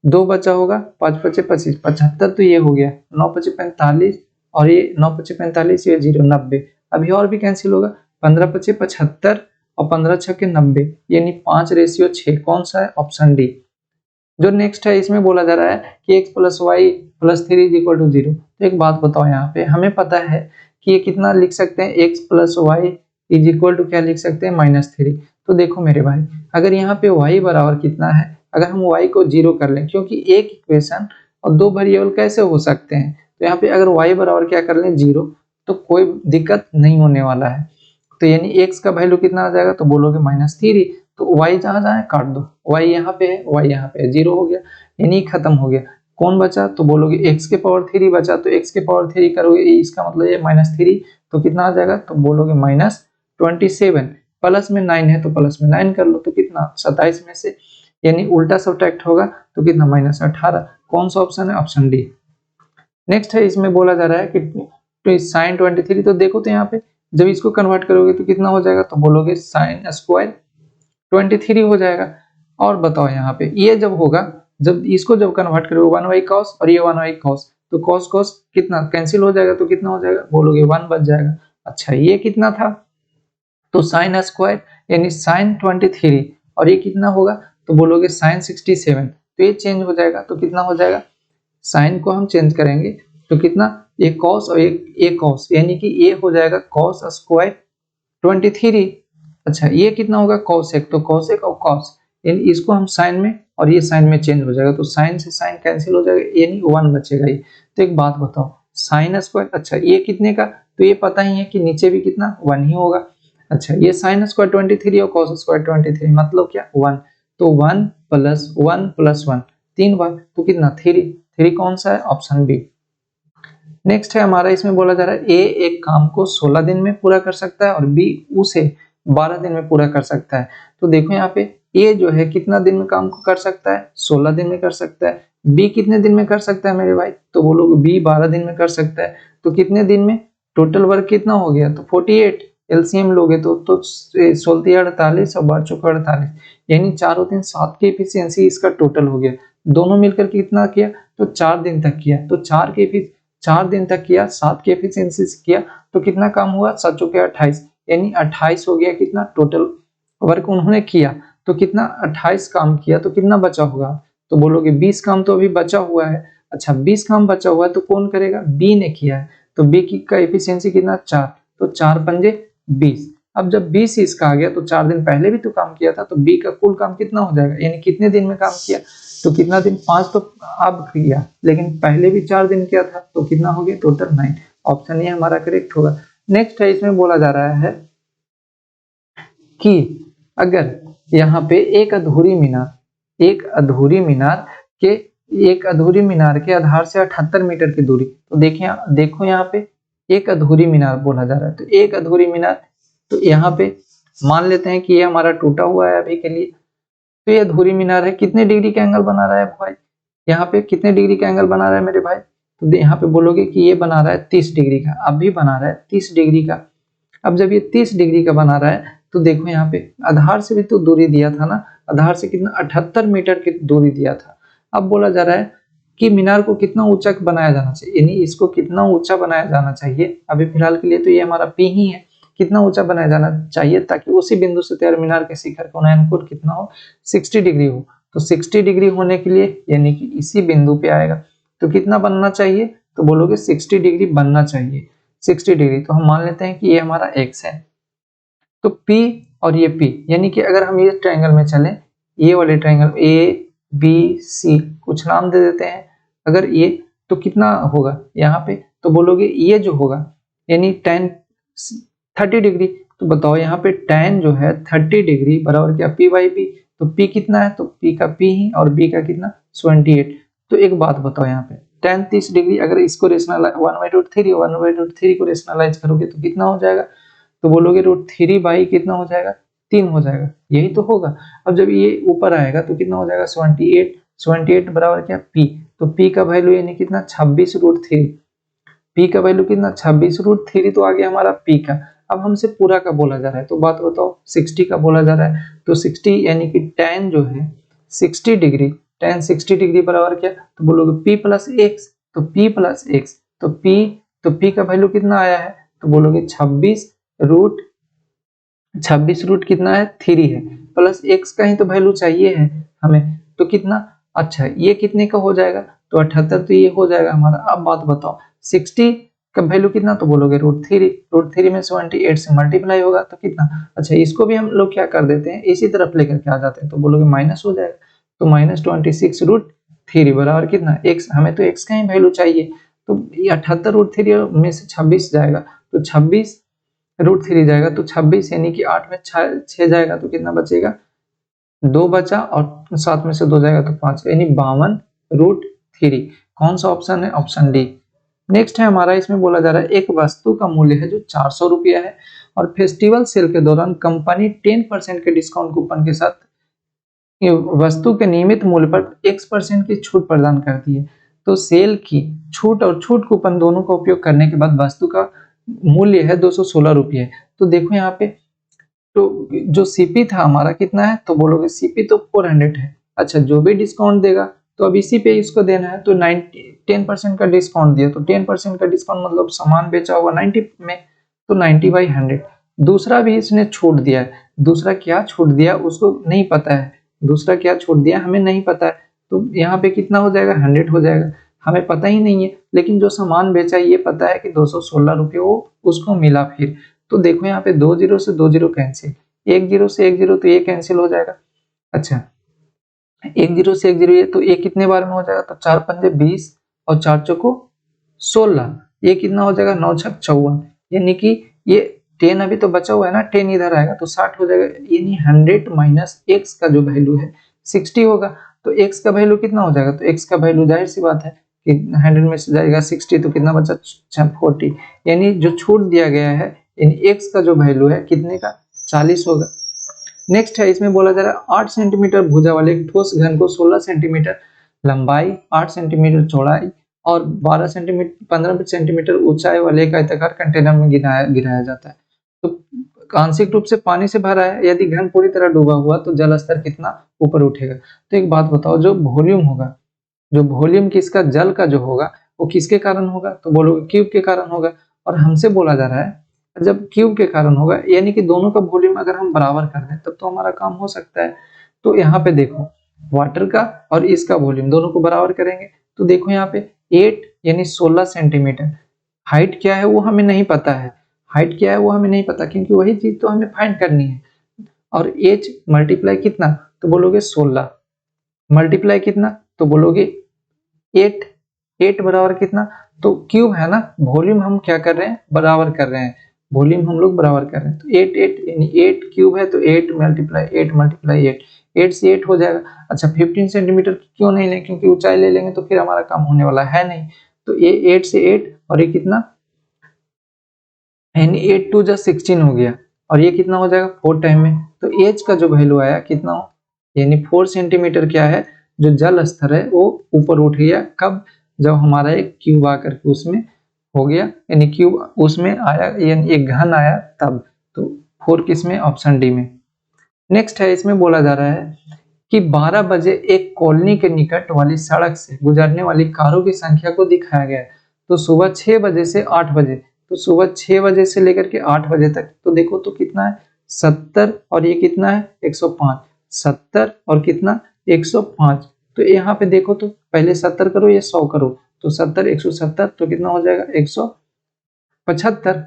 2 बचा होगा, 5 पचे 25, 75 तो ये हो गया, 9 पचे 45 और ये 9 पचे 45, ये 0 90, अभी और भी कैंसिल होगा, 15 पचे 75 और 15 छके 90 यानी 5 रेशियो 6, कौन सा है, ऑप्शन डी। जो नेक्स्ट है इसमें बोला जा रहा है कि x plus Y plus 3 is equal to 0, तो एक बात बताओ यहाँ पे हमें पता है कि ये कितना लिख सकते हैं, x plus Y is equal to क्या लिख सकते हैं -3, तो देखो मेरे भाई अगर यहाँ पे y बराबर कितना है, अगर हम y को 0 कर लें, क्योंकि एक इक्वेशन और 2 वेरिएबल कैसे हो सकते हैं, तो यहाँ पे अगर y बराबर क्या कर लें 0, तो कोई दिक्कत नहीं होने वाला है, तो यानी x का वैल्यू कितना आ जाएगा, तो बोलोगे -3, तो y जहां जहां काट दो, y यहाँ पे है, y यहाँ पे है, 0 हो गया यानी खत्म हो गया, कौन बचा, तो बोलोगे x के पावर 3 बचा, तो x के पावर 3 करोगे इसका मतलब ये -3, तो कितना आ जाएगा, तो बोलोगे -27, प्लस में 9 है तो प्लस में 9 कर लो, तो कितना 27 में से यानी उल्टा सब्ट्रैक्ट होगा तो कितना -18, कौन सा ऑप्शन है, ऑप्शन डी। नेक्स्ट है, इसमें बोला जा रहा है कि साइन 23, तो देखो तो यहाँ पे जब इसको कन्वर्ट करोगे तो कितना हो जाएगा, तो बोलोगे साइन स्क्वायर 23 हो जाएगा। और बताओ यहाँ पे ये जब होगा, जब इसको जब कन्वर्ट करोगे 1 cos और ये 1 cos, तो cos cos कितना कैंसिल हो जाएगा, तो कितना हो जाएगा, बोलोगे 1 बच जाएगा। अच्छा ये कितना था, तो साइन स्क्वायर यानी साइन 23 और ये कितना होगा, तो बोलोगे साइन 67, तो ये चेंज हो जाएगा, तो कितना हो जाएगा, साइन को हम चेंज करेंगे तो कितना, ये cos और ये cos यानी कि ये हो जाएगा cos स्क्वायर 23। अच्छा ये कितना होगा cos 1, तो cos 1 और cos यानी इसको हम साइन में और ये साइन में चेंज हो जाएगा, तो साइन से साइन कैंसिल हो जाएगा यानी 1 बचेगा ही। तो एक बात बताओ साइन स्क्वायर, अच्छा ये कितने का, तो ये पता ही है कि नीचे भी कितना 1 ही होगा। अच्छा ये साइन स्क्वायर 23 और cos स्क्वायर 23 मतलब क्या 1, तो 1 प्लस 1 प्लस 1 3 बार, तो कितना 3 कौन सा है, ऑप्शन बी। नेक्स्ट है हमारा, इसमें बोला जा रहा है ए एक काम को 16 दिन में पूरा कर सकता है और बी उसे 12 दिन में पूरा कर सकता है। तो देखो यहाँ पे ए जो है कितना दिन में काम को कर सकता है, 16 दिन में कर सकता है, बी कितने दिन में कर सकता है मेरे भाई, तो बोलोगे बी 12 दिन में कर सकता है, तो कितने दिन में, टोटल वर्क कितना हो गया, तो 48, एलसीएम लोगे तो 16 48 और 12 चौका 48 यानी 4 और 3 7 की एफिशिएंसी इसका टोटल हो गया, दोनों मिलकर कितना किया, तो 4 दिन तक किया, तो 4 की 4 दिन तक किया, 7 की एफिशिएंसी से किया तो कितना काम हुआ, 7 चौके 28, यानी 28 हो गया कितना टोटल वर्क उन्होंने किया। तो कितना 28 काम किया तो कितना बचा होगा, तो बोलोगे 20 काम तो अभी बचा हुआ है। अच्छा 20 काम बचा हुआ है तो कौन करेगा, बी ने किया है, तो बी की का एफिशिएंसी कितना 4, तो 4 पंजे 20। अब जब 20 इसका आ गया तो 4 दिन पहले भी तो काम किया था, तो बी का कुल काम कितना हो जाएगा, यानी कितने दिन में काम किया, तो कितना दिन 5 तो अब किया, लेकिन पहले भी 4 दिन किया था तो कितना हो गया टोटल 9। ऑप्शन ये हमारा करेक्ट होगा। नेक्स्ट है, इसमें बोला जा रहा है कि अगर यहाँ पे एक अधूरी मीनार के आधार से 78 मीटर की दूरी, तो देखिए देखो यहाँ पे एक अधूरी मीनार बोला जा रहा है, तो एक अधूरी मीनार, तो यहाँ पे मान लेते हैं कि ये हमारा टूटा हुआ है अभी के लिए, तो ये अधूरी मीनार है, कितने डिग्री का एंगल बना रहा है भाई, यहाँ पे कितने डिग्री का एंगल बना रहा है मेरे भाई, तो यहाँ पे बोलोगे कि ये बना रहा है 30 डिग्री का, अब भी बना रहा है 30 डिग्री का। अब जब ये 30 डिग्री का बना रहा है तो देखो यहाँ पे आधार से भी तो दूरी दिया था ना, आधार से कितना 78 मीटर की दूरी दिया था। अब बोला जा रहा है कि मीनार को कितना ऊंचा बनाया जाना चाहिए, यानी इसको कितना ऊंचा बनाया जाना चाहिए, अभी फिलहाल के लिए तो ये हमारा पी ही है, कितना ऊंचा बनाया जाना चाहिए ताकि उसी बिंदु से तैयार मीनार के शिखर का उन्नयन कोण कितना हो, 60 डिग्री हो। तो 60 डिग्री होने के लिए यानी कि इसी बिंदु पे आएगा तो कितना बनना चाहिए, तो बोलोगे 60 डिग्री बनना चाहिए, 60 डिग्री। तो हम मान लेते हैं कि ये हमारा x है, तो P और ये P, यानी कि अगर हम ये ट्रायंगल में चलें, ये वाले ट्रायंगल A B C कुछ नाम दे देते हैं, अगर ये तो कितना होगा यहाँ पे, तो बोलोगे ये जो होगा यानी tan 30 डिग्री, तो बताओ यहाँ पे tan जो है 30 डिग्री बराबर क्या P बाई B, तो P कितना है, तो P का P ही और B का कितना 28। तो एक बात बताओ यहाँ पे tan 30 डिग्री, अगर इसको रेशनलाइज 1/√3 को रेशनलाइज करोगे तो कितना हो जाएगा, तो बोलोगे √3 बाई कितना हो जाएगा 3 हो जाएगा, यही तो होगा। अब जब ये ऊपर आएगा तो कितना हो जाएगा 78 बराबर क्या P, तो P का वैल्यू यानी कितना 26√3, P का वैल्यू कितना 26√3, तो आ गया हमारा P का। अब हमसे पूरा का बोला जा रहा है तो बात बताओ 60 का बोला जा रहा है, तो 60 यानी कि tan जो है 60 डिग्री, tan 60 डिग्री बराबर क्या, तो बोलोगे P प्लस x, तो P प्लस x, तो P का वैल्यू कितना आया है, तो बोलोगे 26 रूट कितना है 3 है, प्लस x का ही तो वैल्यू चाहिए है हमें, तो कितना, अच्छा ये कितने का हो जाएगा, तो 78, तो ये हो जाएगा हमारा। अब बात बताओ 60 का वैल्यू कितना, तो बोलोगे √3 में 78 से मल्टीप्लाई होगा तो कितना, अच्छा इसको भी हम लोग क्या कर देते हैं इसी तरफ लेकर के आ जाते हैं, तो बोलोगे माइनस हो जाएगा, तो -26√3 बराबर कितना x, हमें तो x का ही वैल्यू चाहिए, तो ये 78√3 में से 26 जाएगा तो 26√3 जाएगा, तो 26 यानी कि 8 में 6 जाएगा तो कितना बचेगा 2 बचा, और 7 में से 2 जाएगा तो 5, यानी 52√3। कौन सा ऑप्शन है, ऑप्शन डी। नेक्स्ट है हमारा, इसमें बोला जा रहा है एक वस्तु का मूल्य है जो 400 रुपया है और फेस्टिवल सेल के दौरान कंपनी 10% के डिस्काउंट कूपन के साथ वस्तु के नियमित मूल्य पर x% की छूट प्रदान करती है। तो सेल की छूट और छूट कूपन दोनों का उपयोग करने के बाद वस्तु का मूल्य है 216 रुपये। तो देखो यहाँ पे तो जो सीपी था हमारा कितना है, तो बोलोगे सीपी तो 400 है। अच्छा जो भी डिस्काउंट देगा तो अब इसी पे इसको देना है, तो 10% का डिस्काउंट दिया, तो 10% का डिस्काउंट मतलब सामान बेचा हुआ 90 में, तो 90/100। दूसरा भी इसने छूट दिया है, दूसरा क्या छूट दिया उसको नहीं पता है, दूसरा क्या छूट दिया हमें नहीं पता है, तो यहाँ पे कितना हो जाएगा 100 हो जाएगा, हमें पता ही नहीं है, लेकिन जो सामान बेचा ये पता है कि 216 रुपये वो उसको मिला। फिर तो देखो यहाँ पे 2 जीरो से 2 जीरो कैंसिल, 1 जीरो से 1 जीरो, तो ये कैंसिल हो जाएगा। अच्छा 1 जीरो से 1 जीरो, ये तो ये कितने बार में हो जाएगा, तो 4 पंजे 20 और 4 चौको 16, ये कितना हो जाएगा 9 छक 54, यानी कि ये 10 अभी तो बचा हुआ है ना, 10 इधर आएगा तो 60 हो जाएगा, यानी 100 माइनस x का जो वैल्यू है 60 होगा, तो x का वैल्यू कितना हो जाएगा, तो x का वैल्यू जाहिर सी बात है कि 100 में से जाएगा 60, तो कितना बचा 40, यानी जो छूट दिया गया है यानी x का जो वैल्यू है कितने का 40 होगा। नेक्स्ट है, इसमें बोला जा रहा है 8 सेंटीमीटर भुजा वाले एक ठोस घन को 16 सेंटीमीटर लंबाई, 8 सेंटीमीटर चौड़ाई और 15 सेंटीमीटर ऊंचाई वाले एक आयताकार कंटेनर में गिराया जाता है। तो आंशिक रूप से पानी से भरा है, यदि घन पूरी तरह डूबा हुआ तो जल स्तर कितना ऊपर उठेगा। तो एक बात बताओ, जो वॉल्यूम होगा, जो वॉल्यूम किसका जल का जो होगा वो किसके कारण होगा, तो बोलोगे क्यूब के कारण होगा। और हमसे बोला जा रहा है जब क्यूब के कारण होगा यानी कि दोनों का वॉल्यूम अगर हम बराबर कर दें तब तो हमारा काम हो सकता है। तो यहाँ पे देखो वाटर का और इसका वॉल्यूम दोनों को बराबर करेंगे तो देखो यहाँ पे 8 यानी 16 सेंटीमीटर। हाइट क्या है वो हमें नहीं पता है, हाइट क्या है वो हमें नहीं पता क्योंकि वही चीज तो हमें फाइंड करनी है। और एच मल्टीप्लाई कितना, तो बोलोगे 16 मल्टीप्लाई कितना, तो बोलोगे 8। 8 बराबर कितना, तो क्यूब है ना, वॉल्यूम हम क्या कर रहे हैं बराबर कर रहे हैं, वॉल्यूम हम लोग बराबर कर रहे हैं। तो 8 8 यानी 8 क्यूब है तो 8 मल्टीप्लाई 8 मल्टीप्लाई 8, 8 से 8 हो जाएगा। अच्छा 15 सेंटीमीटर क्यों नहीं लें, क्योंकि ऊंचाई ले लेंगे तो फिर हमारा काम होने वाला है नहीं। तो ये 8 से 8 और ये कितना यानी 8 2 जा 16 हो गया और ये कितना हो जाएगा 4 टाइम में। तो एच का जो वैल्यू आया कितना हो यानी 4 सेंटीमीटर क्या है, जो जल स्तर है वो ऊपर उठ गया। कब, जब हमारा एक क्यूब आकर के उसमें हो गया यानी क्यूब उसमें आया यानी एक घन आया तब। तो 4 किस में, ऑप्शन डी में। नेक्स्ट है, इसमें बोला जा रहा है कि 12 बजे एक कॉलोनी के निकट वाली सड़क से गुजरने वाली कारों की संख्या को दिखाया गया है। तो सुबह 6 बजे से 8 बजे, तो सुबह 6 बजे से लेकर के 8 बजे तक तो देखो तो कितना है 70 और ये कितना है 105, 70 और कितना 105। तो यहाँ पे देखो तो पहले 70 करो या 100 करो, तो 70 170 तो कितना हो जाएगा 175,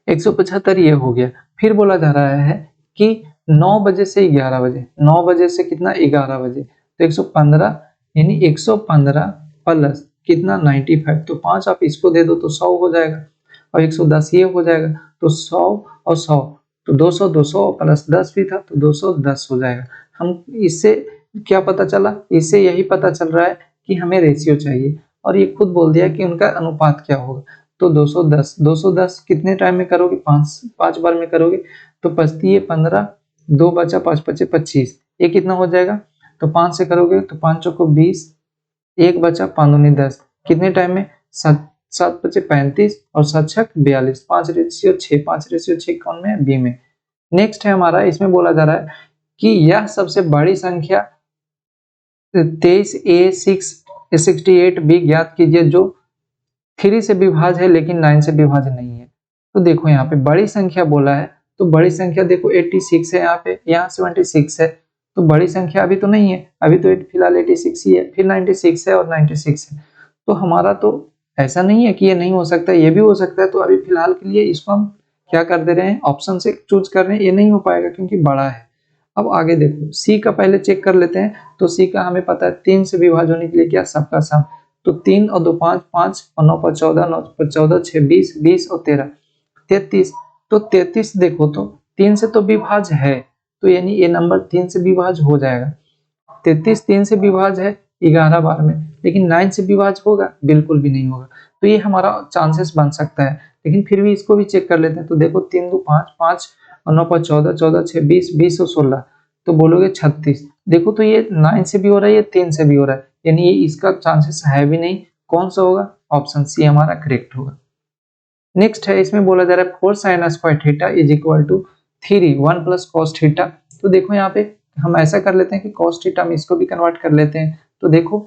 175 ये हो गया। फिर बोला जा रहा है कि 9 बजे से 11 बजे, 9 बजे से कितना 11 बजे, तो 115 यानी 115 प्लस कितना 95, तो 5 आप इसको दे दो तो 100 हो जाएगा और 110 ये हो जाएगा। तो 100 और 100 तो 200, 200 प्लस 10 भी था तो 210 हो जाएगा। हम इससे क्या पता चला, इससे यही पता चल रहा है कि हमें रेशियो चाहिए और ये खुद बोल दिया कि उनका अनुपात क्या होगा। तो 210, 210 कितने टाइम में करोगे, 5 बार में करोगे तो 5 ये 15, 2 बचा 5 पचे 25, ये कितना हो जाएगा, तो 5 से करोगे तो 5 चौको 20, 1 बचा 5 दूनी 10, कितने टाइम में 7 बचे 35 और 7 छक 42, 5 रेशियो 6, 5 रेशियो 6 कौन में, बी में। नेक्स्ट है हमारा, इसमें बोला जा रहा है कि यह सबसे बड़ी संख्या 23 ए 68 बी ज्ञात कीजिए जो 3 से विभाज्य है लेकिन 9 से विभाज्य नहीं है। तो देखो यहाँ पे बड़ी संख्या बोला है तो बड़ी संख्या देखो 86 है, यहाँ पे यहाँ 76 है, तो बड़ी संख्या अभी तो नहीं है, अभी तो फिलहाल 86 ही है, फिर 96 है और 96 है। तो हमारा तो ऐसा नहीं है कि ये नहीं हो सकता, ये भी हो सकता है। तो अभी फिलहाल के लिए इसको हम क्या कर दे रहे हैं, ऑप्शन से चूज कर रहे हैं, ये नहीं हो पाएगा क्योंकि बड़ा है। अब आगे देखो सी का पहले चेक कर लेते हैं। तो सी का हमें पता है 3 से विभाज्य होने के लिए क्या, सबका सम। तो 3 और 2 5, 5 और 9 पर 14, 9 पर 14 6 20, 20 और 13 33। तो 33 देखो तो 3 से तो विभाज्य है, तो यानी ये नंबर 3 से विभाज्य हो जाएगा। 33 3 से विभाज्य है 11 बार में, लेकिन 9 से विभाज्य होगा, बिल्कुल भी नहीं होगा। तो ये हमारा चांसेस बन सकता है, लेकिन फिर भी इसको भी चेक कर लेते हैं। तो देखो 3 2 5, 5 और 9 पर 14, 14 6 20, 20 और 16 तो बोलोगे 36। देखो तो ये 9 से भी हो रहा है, ये 3 से भी हो रहा है, यानी ये इसका चांसेस है भी नहीं। कौन सा होगा, ऑप्शन सी हमारा करेक्ट होगा। नेक्स्ट है, इसमें बोला जा रहा है 4 sin square theta is equal to 3 1 plus cos theta. तो देखो यहाँ पे हम ऐसा कर लेते हैं कि कॉस थीटा में इसको भी कन्वर्ट कर लेते हैं। तो देखो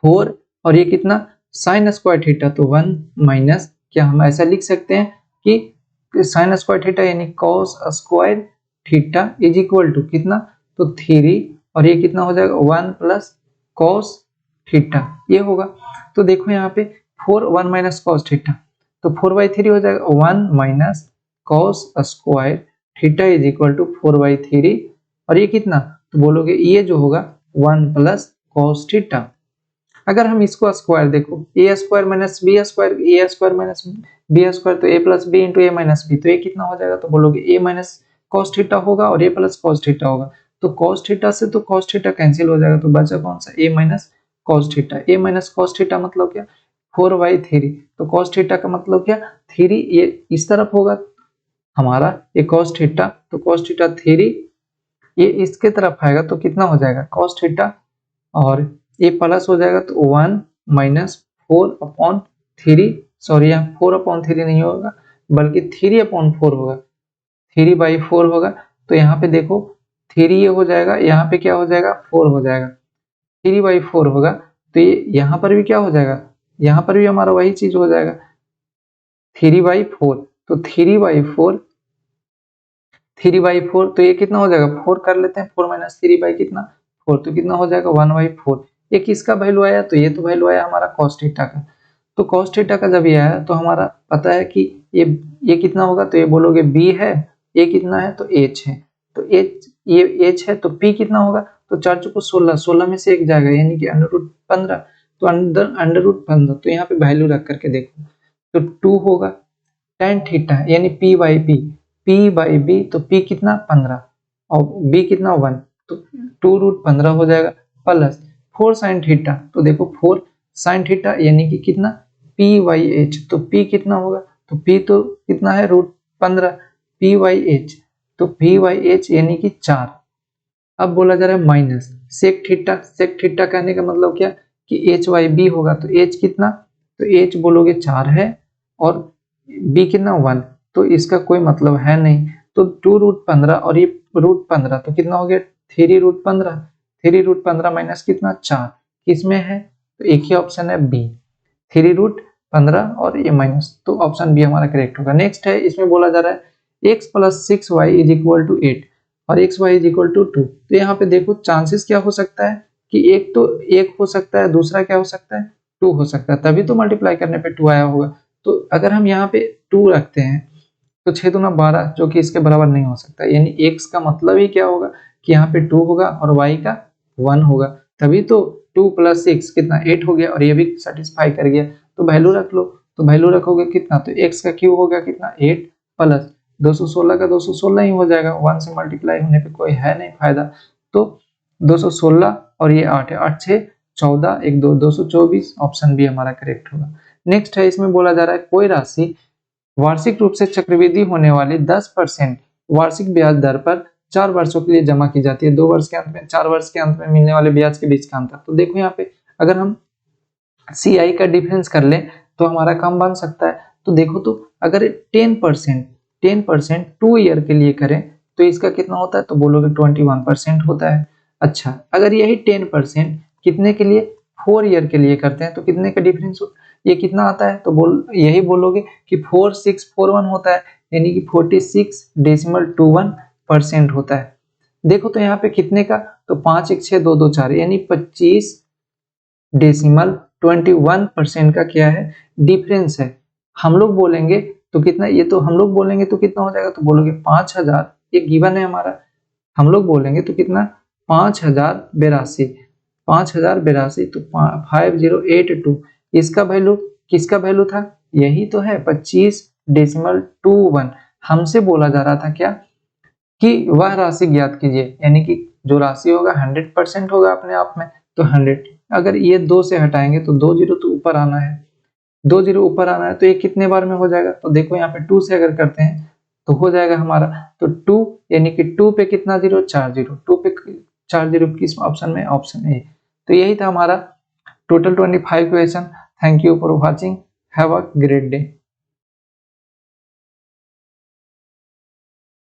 4 और ये कितना साइन स्क्वायर थीटा, तो 1 माइनस, क्या हम ऐसा लिख सकते हैं कि साइन स्क्वायर थीटा यानी cos square theta is equal to कितना, तो 3 और ये कितना हो जाएगा 1 प्लस कॉस थीटा, ये होगा। तो देखो यहाँ पे 4 1 माइनस कॉस थीटा, तो 4/3 हो जाएगा 1 minus cos square theta is equal to 4/3 और ये कितना, तो बोलोगे ये जो होगा 1 प्लस कॉस थीटा। अगर हम इसको स्क्वायर देखो ए स्क्वायर माइनस बी स्क्वायर, ए स्क्वायर माइनस बी स्क्वायर तो ए प्लस बी इंटू ए माइनस बी, तो ये कितना हो जाएगा, तो बोलोगे ए माइनस कॉस थीटा होगा और ए प्लस कॉस थीटा होगा। तो कॉस थीटा से तो कॉस थीटा कैंसिल हो जाएगा, तो बचा कौन सा, ए माइनस कॉस थीटा। ए माइनस कॉस थीटा मतलब क्या 4/3, तो कॉस थीटा का मतलब क्या 3, ये इस तरफ होगा हमारा ये कॉस थीटा, तो कॉस थीटा 3 ये इसके तरफ आएगा तो कितना हो जाएगा कॉस थीटा और ये प्लस हो जाएगा तो 1 माइनस 4/3, सॉरी यहाँ 4/3 नहीं होगा बल्कि 3/4 होगा, 3/4 होगा। तो यहाँ पे देखो 3 ये हो जाएगा, यहाँ पे क्या हो जाएगा 4 हो जाएगा, 3/4 होगा। तो ये यहाँ पर भी क्या हो जाएगा, यहाँ पर भी हमारा वही चीज हो जाएगा 3/4। तो 3/4, 3/4 तो ये कितना हो जाएगा, 4 कर लेते हैं, 4 माइनस 3 बाई कितना 4, तो कितना हो जाएगा 1/4। ये किसका वैल्यू आया, तो ये तो वैल्यू आया हमारा cos थीटा का। तो cos थीटा का जब ये आया तो हमारा पता है कि ये कितना होगा, तो ये बोलोगे b है, ये कितना है तो h है, तो h ये h है तो p कितना होगा, तो 4 चौको 16, 16 में से एक जाएगा यानी कि √15, तो अंडर रूट 15, तो यहाँ पे वैल्यू रख करके देखो तो 2 होगा tan थीटा यानी p/b, तो p कितना 15 और b कितना 1, तो 2√15 हो जाएगा प्लस 4 sin थीटा, तो देखो 4 sin थीटा यानी कि कितना p/h, तो p कितना होगा, तो p तो कितना है √15 p/h, तो p/h यानी कि 4। अब बोला जा रहा है माइनस सेक थीटा कहने का मतलब क्या कि h/b होगा, तो h कितना, तो h बोलोगे 4 है और b कितना 1, तो इसका कोई मतलब है नहीं, तो 2√15 और ये √15 तो कितना हो गया 3√15, 3√15 माइनस कितना 4, किसमें है, तो एक ही ऑप्शन है बी 3√15 और ये माइनस, तो ऑप्शन बी हमारा करेक्ट होगा। नेक्स्ट है, इसमें बोला जा रहा है x + 6y = 8 और xy = 2, तो यहाँ पे देखो चांसेस क्या हो सकता है कि एक तो 1 हो सकता है, दूसरा क्या हो सकता है 2 हो सकता है, तभी तो मल्टीप्लाई करने पे 2 आया होगा। तो अगर हम यहाँ पे 2 रखते हैं तो 6 दूना 12 जो कि इसके बराबर नहीं हो सकता, यानी x का मतलब ही क्या होगा कि यहाँ पे 2 होगा और y का 1 होगा, तभी तो 2 + 6 कितना 8 हो गया और ये भी सेटिस्फाई कर गया, तो वैल्यू रख लो, तो वैल्यू रखोगे कितना, तो x का क्यूब हो गया कितना 8 प्लस 216 का 216 ही हो जाएगा, 1 से मल्टीप्लाई होने पे कोई है नहीं फायदा, तो 216 और ये 8 है, 8 6 14 1 2 224, ऑप्शन बी हमारा करेक्ट होगा। नेक्स्ट है, इसमें बोला जा रहा है कोई राशि वार्षिक रूप से चक्रवृद्धि होने वाली 10% वार्षिक ब्याज दर पर 4 वर्षों के लिए जमा की जाती है, 2 वर्ष के अंत में 4 वर्ष के अंत में मिलने वाले ब्याज के बीच का अंतर। तो देखो यहाँ पे अगर हम CI का डिफरेंस कर लें तो हमारा काम बन सकता है, तो देखो तो अगर 10% 2 ईयर के लिए करें तो इसका कितना होता है, तो बोलोगे 21% होता है। अच्छा, अगर यही 10% कितने के लिए 4 ईयर के लिए करते हैं तो कितने का डिफरेंस ये कितना आता है, तो यही बोलोगे कि 4641 होता है, यानी कि 46.21% होता है। देखो तो यहाँ पे कितने का, तो 5 1 6 2 2 4 यानी 25.21% का क्या है डिफरेंस है। हम लोग बोलेंगे तो कितना, ये तो हम लोग बोलेंगे तो कितना हो जाएगा, तो बोलोगे 5000, ये गिवन है हमारा, हम लोग बोलेंगे तो कितना 5082, तो 5082, इसका वैल्यू किसका वैल्यू था, यही तो है 25.21। हमसे बोला जा रहा था क्या कि वह राशि ज्ञात कीजिए, यानी कि जो राशि होगा 100% होगा अपने आप में, तो 100, अगर ये 2 से हटाएंगे तो 2 जीरो तो ऊपर आना है, 2 जीरो ऊपर आना है, तो ये कितने बार में हो जाएगा, तो देखो यहाँ पे 2 से अगर करते हैं तो हो जाएगा हमारा, तो 2 यानी कि 2 पे कितना जीरो 4 जीरो, 2 पे 4 जीरो किस ऑप्शन में, ऑप्शन ए। तो यही था हमारा total 25 question. Thank you for watching, have a great day.